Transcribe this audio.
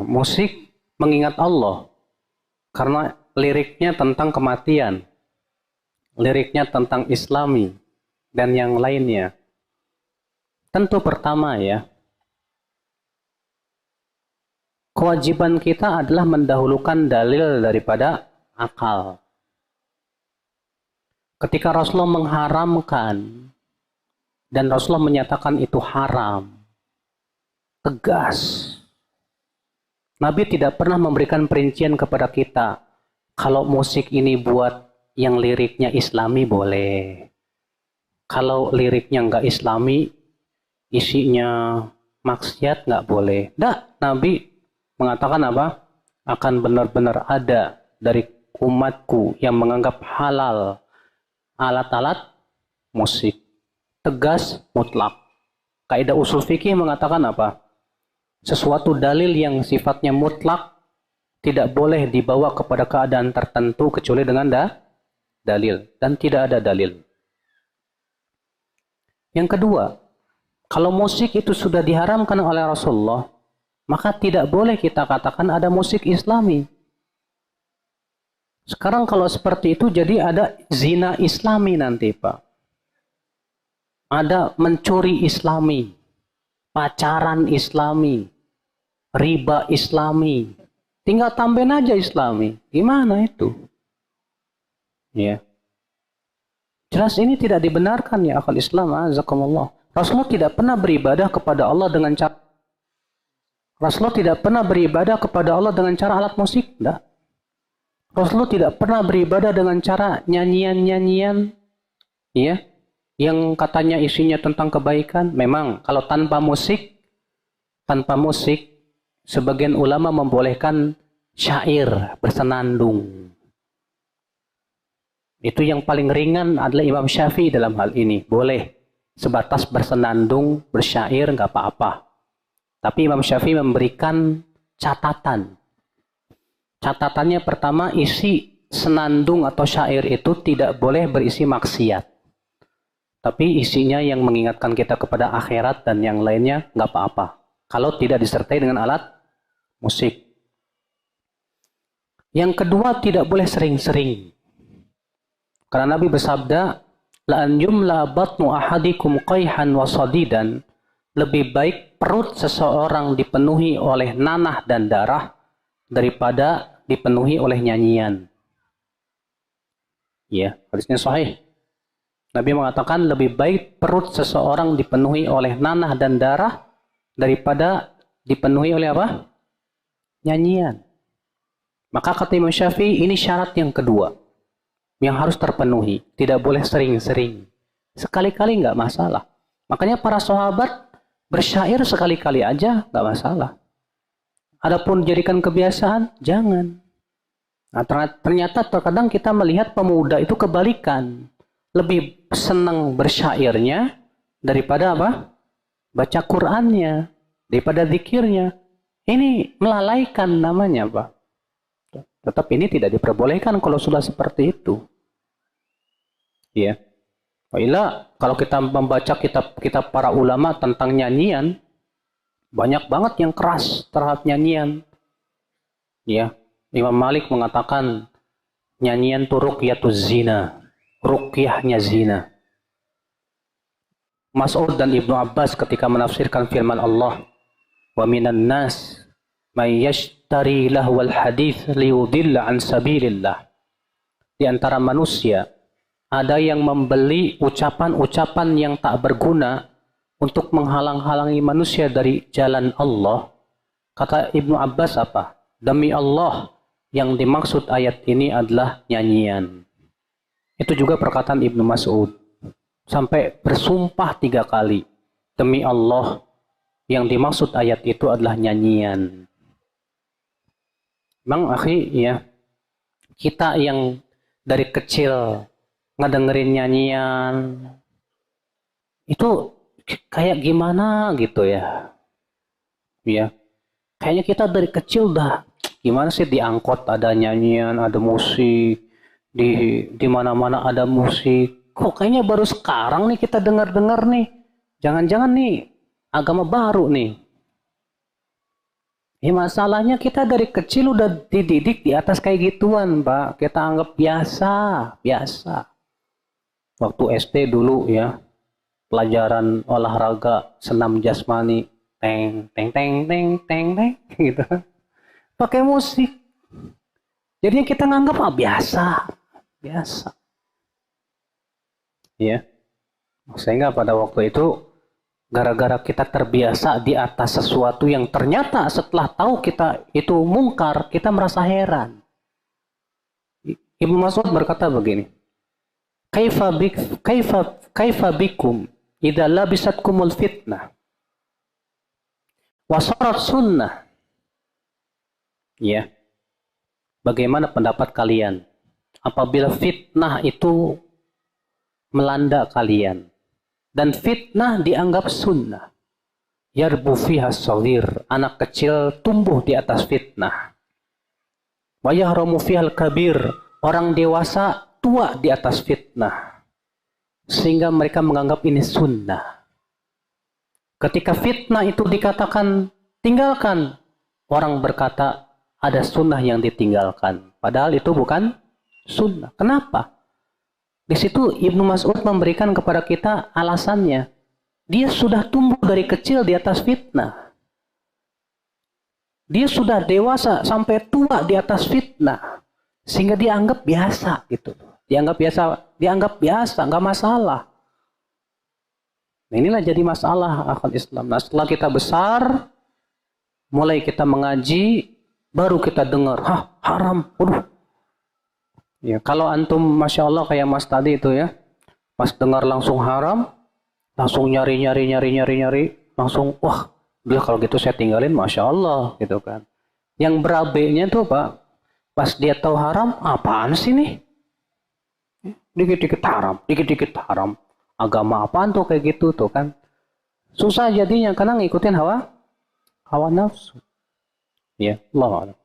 Musik mengingat Allah karena liriknya tentang kematian, liriknya tentang Islami dan yang lainnya. Tentu pertama ya, kewajiban kita adalah mendahulukan dalil daripada akal. Ketika Rasulullah mengharamkan dan Rasulullah menyatakan itu haram, tegas. Nabi tidak pernah memberikan perincian kepada kita. Kalau musik ini buat yang liriknya Islami boleh. Kalau liriknya nggak Islami, isinya maksiat nggak boleh. Nggak, Nabi mengatakan apa? Akan benar-benar ada dari umatku yang menganggap halal alat-alat musik. Tegas, mutlak. Kaidah usul fikih mengatakan apa? Sesuatu dalil yang sifatnya mutlak tidak boleh dibawa kepada keadaan tertentu kecuali dengan dalil. Dan tidak ada dalil. Yang kedua, kalau musik itu sudah diharamkan oleh Rasulullah, maka tidak boleh kita katakan ada musik Islami. Sekarang kalau seperti itu jadi ada zina Islami nanti, Pak. Ada mencuri Islami, pacaran Islami, riba Islami. Tinggal tambahin aja Islami. Gimana itu? Ya. Jelas ini tidak dibenarkan ya akal Islam, azakumullah. Rasulullah tidak pernah beribadah kepada Allah dengan cara alat musik, enggak. Rasulullah tidak pernah beribadah dengan cara nyanyian-nyanyian ya, yang katanya isinya tentang kebaikan. Memang kalau tanpa musik sebagian ulama membolehkan syair, bersenandung. Itu yang paling ringan adalah Imam Syafi'i dalam hal ini. Boleh sebatas bersenandung, bersyair, nggak apa-apa. Tapi Imam Syafi'i memberikan catatan. Catatannya pertama, isi senandung atau syair itu tidak boleh berisi maksiat. Tapi isinya yang mengingatkan kita kepada akhirat dan yang lainnya nggak apa-apa. Kalau tidak disertai dengan alat musik. Yang kedua, tidak boleh sering-sering. Karena Nabi bersabda, la an yumla batnu ahadikum qayhan wa sadidan, lebih baik perut seseorang dipenuhi oleh nanah dan darah daripada dipenuhi oleh nyanyian. Ya, hadisnya sahih. Nabi mengatakan lebih baik perut seseorang dipenuhi oleh nanah dan darah daripada dipenuhi oleh apa? Nyanyian. Maka kata Imam Syafi'i, ini syarat yang kedua yang harus terpenuhi. Tidak boleh sering-sering. Sekali-kali nggak masalah. Makanya para sahabat bersyair sekali-kali aja nggak masalah. Adapun jadikan kebiasaan, jangan. Nah, ternyata terkadang kita melihat pemuda itu kebalikan. Lebih senang bersyairnya daripada apa? Baca Qur'annya, daripada zikirnya. Ini melalaikan namanya, Pak. Tetap ini tidak diperbolehkan kalau sudah seperti itu. Ya. Baiklah, kalau kita membaca kitab-kitab para ulama tentang nyanyian, banyak banget yang keras terhadap nyanyian. Ya, Imam Malik mengatakan nyanyian itu ruqyatuz zina, ruqyahnya zina. Mas'ud dan Ibnu Abbas ketika menafsirkan firman Allah, wa minan nas may yashtari lahwal hadits liyudilla an sabilillah. Di antara manusia ada yang membeli ucapan-ucapan yang tak berguna untuk menghalang-halangi manusia dari jalan Allah. Kata Ibnu Abbas apa? Demi Allah, yang dimaksud ayat ini adalah nyanyian. Itu juga perkataan Ibnu Mas'ud. Sampai bersumpah 3 kali. Demi Allah, yang dimaksud ayat itu adalah nyanyian. Bang, akhi, ya, kita yang dari kecil ngedengerin nyanyian, itu kayak gimana gitu ya. Ya, kayaknya kita dari kecil dah, gimana sih di angkot ada nyanyian, ada musik, di mana-mana ada musik. Kok kayaknya baru sekarang nih kita dengar-dengar nih. Jangan-jangan nih agama baru nih. Masalahnya kita dari kecil udah dididik di atas kayak gituan, Pak. Kita anggap biasa, biasa. Waktu SD dulu ya, pelajaran olahraga senam jasmani, teng teng teng teng teng teng gitu. Pakai musik. Jadinya kita nganggap biasa, biasa. Ya. Sehingga pada waktu itu gara-gara kita terbiasa di atas sesuatu yang ternyata setelah tahu kita itu mungkar, kita merasa heran. Ibnu Mas'ud berkata begini, Kaifa bikum idza labisatkumul fitnah wa sarat sunnah. Ya. Bagaimana pendapat kalian apabila fitnah itu melanda kalian dan fitnah dianggap sunnah? Yarbu fiha shaghir, anak kecil tumbuh di atas fitnah. Wa yahramu fihal kabir, orang dewasa tua di atas fitnah. Sehingga mereka menganggap ini sunnah. Ketika fitnah itu dikatakan tinggalkan, orang berkata ada sunnah yang ditinggalkan. Padahal itu bukan sunnah. Kenapa? Di situ Ibnu Mas'ud memberikan kepada kita alasannya. Dia sudah tumbuh dari kecil di atas fitnah. Dia sudah dewasa sampai tua di atas fitnah. Sehingga dia anggap biasa gitu. Dianggap biasa, nggak masalah. Nah, inilah jadi masalah akal Islam. Nah, setelah kita besar, mulai kita mengaji, baru kita dengar, haram, waduh. Ya, kalau antum Masya Allah kayak Mas tadi itu ya, pas dengar langsung haram, langsung nyari, langsung, wah, dia kalau gitu saya tinggalin, Masya Allah, gitu kan. Yang berabenya tuh Pak, pas dia tahu haram, apaan sih nih? Dikit-dikit haram. Agama apaan tuh kayak gitu tuh kan? Susah jadinya, karena ngikutin hawa nafsu. Ya, Allah.